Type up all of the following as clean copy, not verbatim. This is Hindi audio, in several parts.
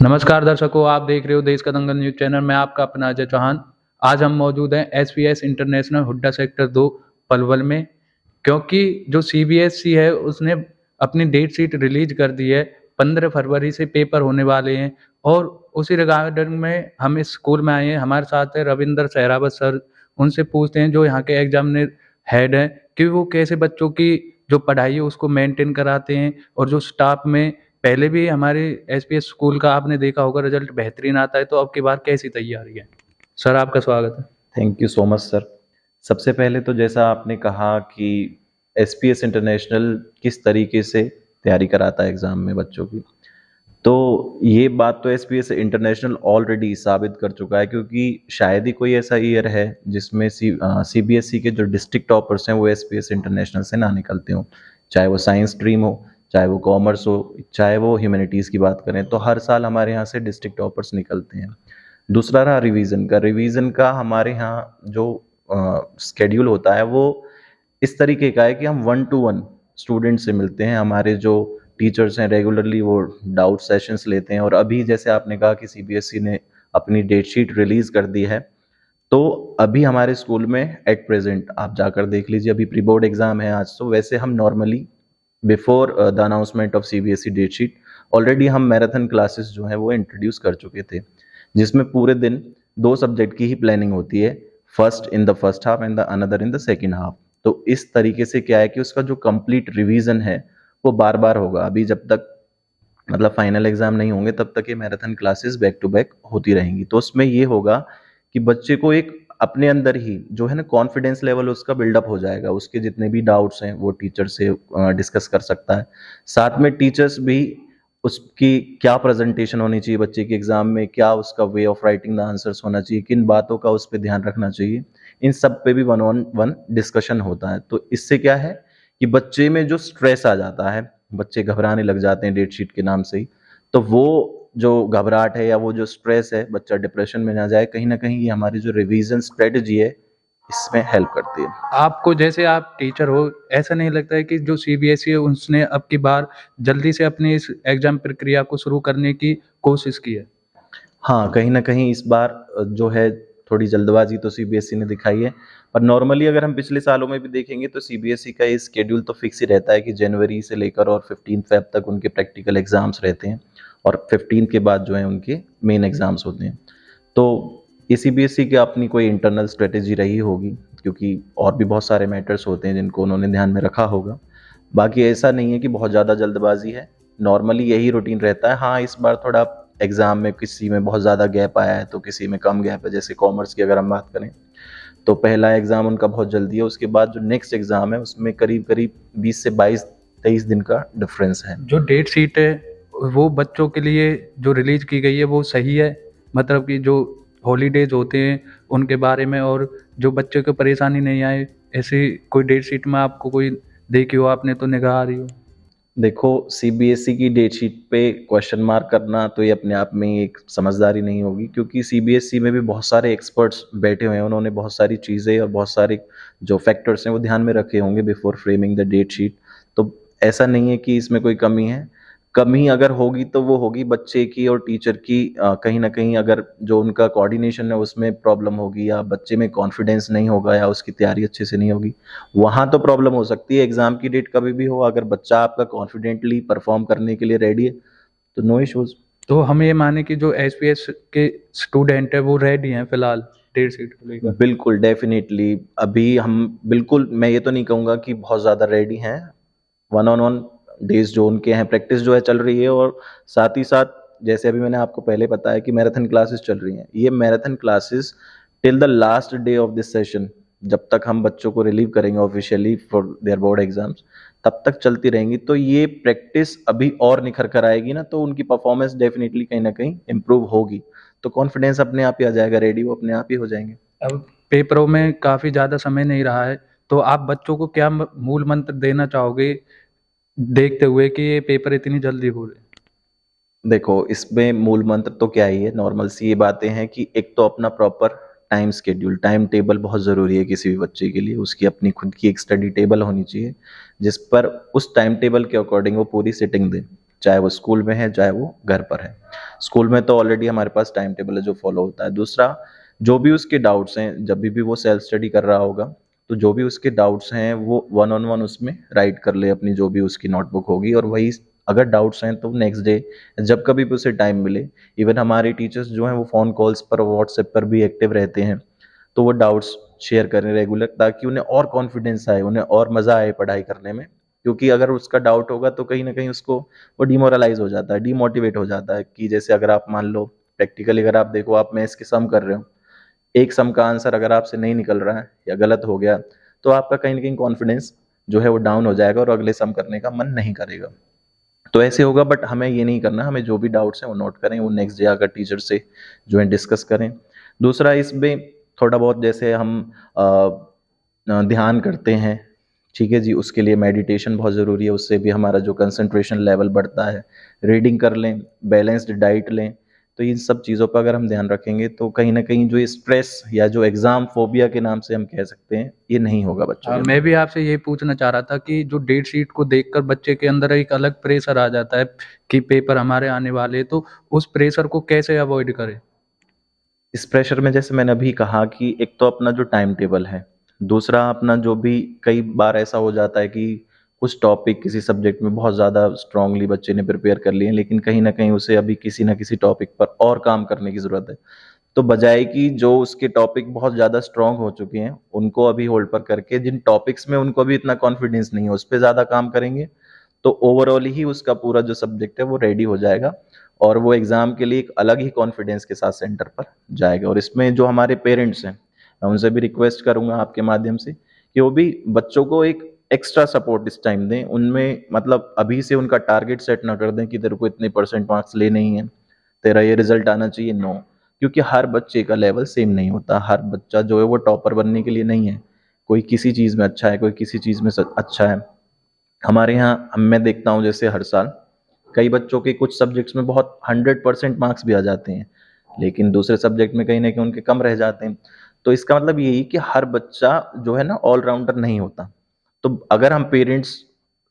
नमस्कार दर्शकों, आप देख रहे हो देश का दंगल न्यूज चैनल। मैं आपका अपना अजय चौहान। आज हम मौजूद हैं SPS international Hooda sector 2 Palwal में, क्योंकि जो सीबीएसई है उसने अपनी डेट शीट रिलीज कर दी है। 15 फरवरी से पेपर होने वाले हैं और उसी रिगार्डिंग में हम इस स्कूल में आए हैं। हमारे साथ है रविंद्र सहरावत सर। उनसे पूछते हैं जो यहाँ के एग्जामिनर हेड हैं कि वो कैसे बच्चों की जो पढ़ाई है उसको मेंटेन कराते हैं, और जो स्टाफ में पहले भी हमारे एसपीएस स्कूल का आपने देखा होगा रिजल्ट बेहतरीन आता है, तो अब की बार कैसी तैयारी है? सर आपका स्वागत है। Thank you so much sir. सबसे पहले तो जैसा आपने कहा कि एसपीएस इंटरनेशनल किस तरीके से तैयारी कराता है एग्ज़ाम में बच्चों की, तो ये बात तो एसपीएस इंटरनेशनल ऑलरेडी साबित कर चुका है, क्योंकि शायद ही कोई ऐसा ईयर है जिसमें सीबीएसई के जो डिस्ट्रिक्ट टॉपर्स हैं वो एसपीएस इंटरनेशनल से ना निकलते हों। चाहे वो साइंस स्ट्रीम हो, चाहे वो कॉमर्स हो, चाहे वो ह्यूमैनिटीज़ की बात करें, तो हर साल हमारे यहाँ से डिस्ट्रिक्ट टॉपर्स निकलते हैं। दूसरा रहा रिवीजन का हमारे यहाँ जो स्केड्यूल होता है वो इस तरीके का है कि हम 1-to-1 स्टूडेंट से मिलते हैं। हमारे जो टीचर्स हैं रेगुलरली वो डाउट सेशंस लेते हैं, और अभी जैसे आपने कहा कि सीबीएसई ने अपनी डेट शीट रिलीज कर दी है, तो अभी हमारे स्कूल में एट प्रेजेंट आप जाकर देख लीजिए, अभी प्री बोर्ड एग्जाम है आज। तो वैसे हम normally before the announcement of CBSE date sheet already हम मैराथन क्लासेस जो है वो इंट्रोड्यूस कर चुके थे, जिसमें पूरे दिन 2 सब्जेक्ट की ही प्लानिंग होती है, first in the first half and the another in the second half. तो इस तरीके से क्या है कि उसका जो कंप्लीट रिवीजन है वो बार बार होगा। अभी जब तक मतलब फाइनल एग्जाम नहीं होंगे तब तक ये marathon classes back to back होती रहेंगी। तो उसमें ये होगा कि बच्चे को एक अपने अंदर ही जो है ना कॉन्फिडेंस लेवल उसका बिल्डअप हो जाएगा। उसके जितने भी डाउट्स हैं वो टीचर से डिस्कस कर सकता है। साथ में टीचर्स भी उसकी क्या प्रेजेंटेशन होनी चाहिए बच्चे के एग्जाम में, क्या उसका way of writing the answers होना चाहिए, किन बातों का उस पर ध्यान रखना चाहिए, इन सब पे भी 1-on-1 डिस्कशन होता है। तो इससे क्या है कि बच्चे में जो स्ट्रेस आ जाता है, बच्चे घबराने लग जाते हैं डेट शीट के नाम से ही, तो वो जो घबराहट है या वो जो स्ट्रेस है, बच्चा डिप्रेशन में ना जाए, कहीं ना कहीं ये हमारी जो रिवीजन स्ट्रेटजी है इसमें हेल्प करती है। आपको जैसे आप टीचर हो, ऐसा नहीं लगता है कि जो सीबीएसई है उसने अब की बार जल्दी से अपनी इस एग्जाम प्रक्रिया को शुरू करने की कोशिश की है? हाँ, कहीं न कहीं इस बार जो है थोड़ी जल्दबाजी तो सीबीएसई ने दिखाई है। पर नॉर्मली अगर हम पिछले सालों में भी देखेंगे तो सीबीएसई का ये शेड्यूल तो फिक्स ही रहता है कि जनवरी से लेकर और 15 फ़ेब तक उनके प्रैक्टिकल एग्ज़ाम्स रहते हैं, और 15 के बाद जो है उनके मेन एग्ज़ाम्स होते हैं। तो ये सीबीएसई की अपनी कोई इंटरनल स्ट्रेटजी रही होगी, क्योंकि और भी बहुत सारे मैटर्स होते हैं जिनको उन्होंने ध्यान में रखा होगा। बाकी ऐसा नहीं है कि बहुत ज़्यादा जल्दबाजी है, नॉर्मली यही रूटीन रहता है। हाँ, इस बार थोड़ा एग्ज़ाम में किसी में बहुत ज़्यादा गैप आया है तो किसी में कम गैप है। जैसे कॉमर्स की अगर हम बात करें तो पहला एग्ज़ाम उनका बहुत जल्दी है, उसके बाद जो नेक्स्ट एग्ज़ाम है उसमें करीब-करीब 20 से 22-23 दिन का डिफरेंस है। जो डेट शीट है वो बच्चों के लिए जो रिलीज की गई है वो सही है? मतलब कि जो हॉलीडेज होते हैं उनके बारे में, और जो बच्चे को परेशानी नहीं आए, ऐसी कोई डेट शीट में आपको कोई देखी हो आपने तो निगाह आ रही हो? देखो, सीबीएसई की डेट शीट पे क्वेश्चन मार्क करना तो ये अपने आप में ही एक समझदारी नहीं होगी, क्योंकि सीबीएसई में भी बहुत सारे एक्सपर्ट्स बैठे हुए हैं। उन्होंने बहुत सारी चीज़ें और बहुत सारे जो फैक्टर्स हैं वो ध्यान में रखे होंगे before framing the date sheet. तो ऐसा नहीं है कि इसमें कोई कमी है। कमी अगर होगी तो वो होगी बच्चे की और टीचर की। कहीं न कहीं अगर जो उनका कोऑर्डिनेशन है उसमें प्रॉब्लम होगी, या बच्चे में कॉन्फिडेंस नहीं होगा, या उसकी तैयारी अच्छे से नहीं होगी, वहाँ तो प्रॉब्लम हो सकती है। एग्ज़ाम की डेट कभी भी हो, अगर बच्चा आपका कॉन्फिडेंटली परफॉर्म करने के लिए रेडी है तो नो इश्यूज़। तो हम ये माने कि जो एसपीएस के स्टूडेंट है वो रेडी हैं फिलहाल डेट शीट को लेकर? बिल्कुल, डेफ़िनिटली। अभी हम बिल्कुल, मैं ये तो नहीं कहूँगा कि बहुत ज़्यादा रेडी हैं। 1-on-1 डेज़ जो उनके हैं, प्रैक्टिस जो है चल रही है, और साथ ही साथ जैसे अभी मैंने आपको पहले बताया कि मैराथन क्लासेस चल रही हैं। ये marathon classes till the last day of this session, जब तक हम बच्चों को रिलीव करेंगे officially for their board exams, तब तक चलती रहेंगी। तो ये प्रैक्टिस अभी और निखर कर आएगी ना, तो उनकी परफ़ॉर्मेंस डेफ़िनिटली कहीं न कहीं इम्प्रूव होगी। तो कॉन्फिडेंस अपने आप ही आ जाएगा, रेडी वो अपने आप ही हो जाएँगे। अब पेपरों में काफ़ी ज़्यादा समय नहीं रहा है, तो आप बच्चों को क्या मूल मंत्र देना चाहोगे, देखते हुए कि ये पेपर इतनी जल्दी हो रहे हैं? देखो, इसमें मूल मंत्र तो क्या ही है, नॉर्मल सी ये बातें हैं कि एक तो अपना proper time schedule, time table बहुत ज़रूरी है किसी भी बच्चे के लिए। उसकी अपनी खुद की एक स्टडी टेबल होनी चाहिए, जिस पर उस टाइम टेबल के अकॉर्डिंग वो पूरी सिटिंग दे, चाहे वो स्कूल में है, चाहे वो घर पर है। स्कूल में तो ऑलरेडी हमारे पास टाइम टेबल है जो फॉलो होता है। दूसरा, जो भी उसके डाउट्स हैं, जब भी वो सेल्फ स्टडी कर रहा होगा, तो जो भी उसके डाउट्स हैं वो वन ऑन वन उसमें राइट कर ले अपनी जो भी उसकी नोटबुक होगी, और वही अगर डाउट्स हैं तो नेक्स्ट डे जब कभी भी उसे टाइम मिले, इवन हमारे टीचर्स जो हैं वो फ़ोन कॉल्स पर, व्हाट्सएप पर भी एक्टिव रहते हैं, तो वो डाउट्स शेयर करें रेगुलर, ताकि उन्हें और कॉन्फिडेंस आए, उन्हें और मज़ा आए पढ़ाई करने में। क्योंकि अगर उसका डाउट होगा तो कहीं न कहीं उसको वो डिमोरलाइज़ हो जाता है, डिमोटिवेट हो जाता है। कि जैसे अगर आप मान लो प्रैक्टिकली अगर आप देखो, आप मैथ्स के सम कर रहे हो, एक सम का आंसर अगर आपसे नहीं निकल रहा है या गलत हो गया, तो आपका कहीं न कहीं कॉन्फिडेंस जो है वो डाउन हो जाएगा और अगले सम करने का मन नहीं करेगा। तो ऐसे होगा, बट हमें ये नहीं करना, हमें जो भी डाउट्स हैं वो नोट करें, वो नेक्स्ट डे आकर टीचर से जो है डिस्कस करें। दूसरा, इसमें थोड़ा बहुत जैसे हम ध्यान करते हैं, ठीक है जी, उसके लिए मेडिटेशन बहुत ज़रूरी है, उससे भी हमारा जो कंसंट्रेशन लेवल बढ़ता है। रीडिंग कर लें, बैलेंस्ड डाइट लें, तो इन सब चीज़ों पर अगर हम ध्यान रखेंगे तो कहीं न कहीं जो ये स्ट्रेस या जो एग्ज़ाम फ़ोबिया के नाम से हम कह सकते हैं, ये नहीं होगा बच्चों के मैं अंदर। भी आपसे यही पूछना चाह रहा था कि जो डेट शीट को देखकर बच्चे के अंदर एक अलग प्रेशर आ जाता है कि पेपर हमारे आने वाले हैं, तो उस प्रेशर को कैसे अवॉइड करें? इस प्रेशर में जैसे मैंने अभी कहा कि एक तो अपना जो टाइम टेबल है, दूसरा अपना जो भी, कई बार ऐसा हो जाता है कि कुछ टॉपिक किसी सब्जेक्ट में बहुत ज़्यादा स्ट्रांगली बच्चे ने प्रिपेयर कर लिए हैं, लेकिन कहीं न कहीं उसे अभी किसी न किसी टॉपिक पर और काम करने की ज़रूरत है। तो बजाय कि जो उसके टॉपिक बहुत ज़्यादा स्ट्रांग हो चुके हैं, उनको अभी होल्ड पर करके जिन टॉपिक्स में उनको अभी इतना कॉन्फिडेंस नहीं है, उस पे ज़्यादा काम करेंगे, तो ओवरऑल ही उसका पूरा जो सब्जेक्ट है वो रेडी हो जाएगा, और वो एग्ज़ाम के लिए एक अलग ही कॉन्फिडेंस के साथ सेंटर पर जाएगा। और इसमें जो हमारे पेरेंट्स हैं, मैं उनसे भी रिक्वेस्ट करूँगा आपके माध्यम से कि वो भी बच्चों को एक एक्स्ट्रा सपोर्ट इस टाइम दें। उनमें मतलब अभी से उनका टारगेट सेट ना कर दें कि तेरे को इतने परसेंट मार्क्स लेने ही हैं, तेरा ये रिज़ल्ट आना चाहिए, नो। क्योंकि हर बच्चे का लेवल सेम नहीं होता, हर बच्चा जो है वो टॉपर बनने के लिए नहीं है। कोई किसी चीज़ में अच्छा है, कोई किसी चीज़ में अच्छा है। हमारे यहाँ मैं देखता हूँ जैसे हर साल कई बच्चों के कुछ सब्जेक्ट्स में बहुत 100% मार्क्स भी आ जाते हैं, लेकिन दूसरे सब्जेक्ट में कहीं न कहीं उनके कम रह जाते हैं। तो इसका मतलब यही कि हर बच्चा जो है ना ऑल-राउंडर नहीं होता। तो अगर हम पेरेंट्स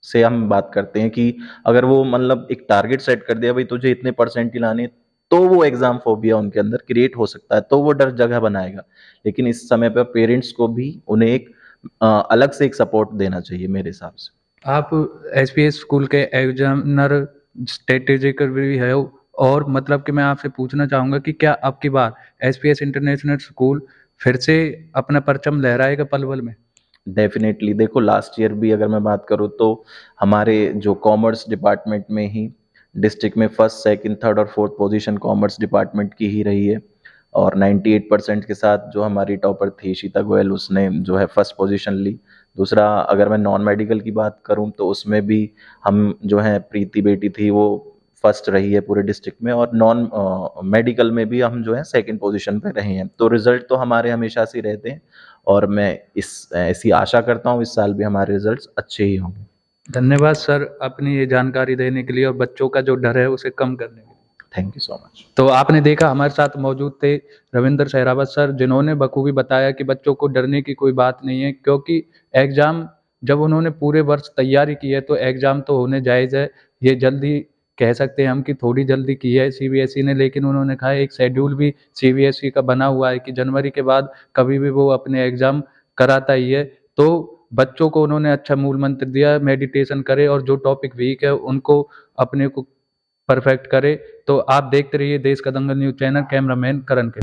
से हम बात करते हैं कि अगर वो मतलब एक टारगेट सेट कर दिया, भई तुझे इतने परसेंट ही लाने हैं, तो वो एग्ज़ाम फ़ोबिया उनके अंदर क्रिएट हो सकता है, तो वो डर जगह बनाएगा। लेकिन इस समय पे पेरेंट्स को भी उन्हें एक अलग से एक सपोर्ट देना चाहिए मेरे हिसाब से। आप एसपीएस स्कूल के एग्जामिनर स्ट्रेटेजिक भी है, और मतलब कि मैं आपसे पूछना चाहूँगा कि क्या अब की बार एसपीएस इंटरनेशनल स्कूल फिर से अपना परचम लहराएगा पलवल में? डेफ़िनेटली देखो, लास्ट ईयर भी अगर मैं बात करूँ तो हमारे जो कॉमर्स डिपार्टमेंट में ही डिस्ट्रिक्ट में फर्स्ट, सेकंड, थर्ड और फोर्थ पोजीशन कॉमर्स डिपार्टमेंट की ही रही है, और 98% के साथ जो हमारी टॉपर थी इशिता गोयल, उसने जो है फर्स्ट पोजीशन ली। दूसरा, अगर मैं नॉन मेडिकल की बात करूँ तो उसमें भी हम जो है प्रीति बेटी थी वो फर्स्ट रही है पूरे डिस्ट्रिक्ट में, और नॉन मेडिकल में भी हम जो है सेकंड पोजीशन पे रहे हैं। तो रिजल्ट तो हमारे हमेशा से ही रहते हैं, और मैं इस ऐसी आशा करता हूँ इस साल भी हमारे रिजल्ट्स अच्छे ही होंगे। धन्यवाद सर, अपनी ये जानकारी देने के लिए और बच्चों का जो डर है उसे कम करने के लिए। Thank you so much. तो आपने देखा हमारे साथ मौजूद थे रविंद्र सहरावत सर, जिन्होंने बखूबी बताया कि बच्चों को डरने की कोई बात नहीं है, क्योंकि एग्ज़ाम जब उन्होंने पूरे वर्ष तैयारी की है तो एग्ज़ाम तो होने जायज़ है। ये जल्दी कह सकते हैं हम कि थोड़ी जल्दी की है सीबीएसई ने, लेकिन उन्होंने कहा है एक शेड्यूल भी सीबीएसई का बना हुआ है कि जनवरी के बाद कभी भी वो अपने एग्ज़ाम कराता ही है। तो बच्चों को उन्होंने अच्छा मूल मंत्र दिया, मेडिटेशन करें और जो टॉपिक वीक है उनको अपने को परफेक्ट करे। तो आप देखते रहिए देश का दंगल न्यूज़ चैनल, कैमरामैन करण के